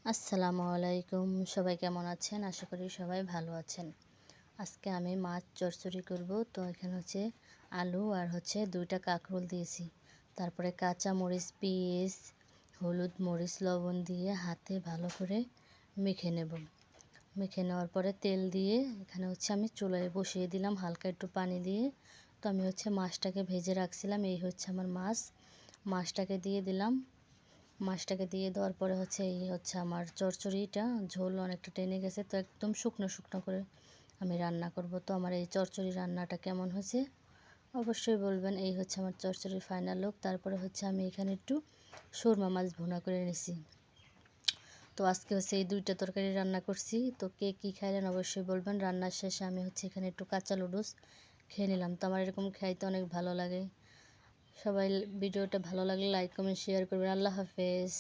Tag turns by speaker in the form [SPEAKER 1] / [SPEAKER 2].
[SPEAKER 1] আসসালামু আলাইকুম। সবাই কেমন আছেন? আশা করি সবাই ভালো আছেন। আজকে আমি মাছ চচ্চড়ি করব। তো এখানে হচ্ছে আলু আর হচ্ছে ২টা কাঁকরোল দিয়েছি। তারপরে কাঁচা মরিচ, পেঁয়াজ, হলুদ, মরিচ, লবণ দিয়ে হাতে ভালো করে মেখে নেব। মেখে নেওয়ার পরে তেল দিয়ে এখানে হচ্ছে আমি চুলায় বসিয়ে দিলাম হালকা একটু পানি দিয়ে। তো আমি হচ্ছে মাছটাকে ভেজে রাখছিলাম। এই হচ্ছে আমার মাছ। মাছটাকে দিয়ে দিলাম। মাছটাকে দিয়ে দেওয়ার পরে হচ্ছে এই হচ্ছে আমার চচ্চড়িটা ঝোল অনেকটা টেনে গেছে, তো একদম শুকনো শুকনো করে আমি রান্না করব। তো আমার এই চচ্চড়ি রান্নাটা কেমন হয়েছে অবশ্যই বলবেন। এই হচ্ছে আমার চচ্চড়ির ফাইনাল লুক। তারপরে হচ্ছে আমি এখানে একটু সুরমা মাছ ভুনা করে নিছি। তো আজকে হচ্ছে এই 2টা তরকারি রান্না করছি। তো কে কী খাইলেন অবশ্যই বলবেন। রান্নার শেষে আমি হচ্ছে এখানে একটু কাঁচা লুডুস খেয়ে নিলাম। তো আমার এরকম খাইতে অনেক ভালো লাগে। সবাই ভিডিওটা ভালো লাগলে লাইক কমেন্ট শেয়ার করবেন। আল্লাহ হাফেজ।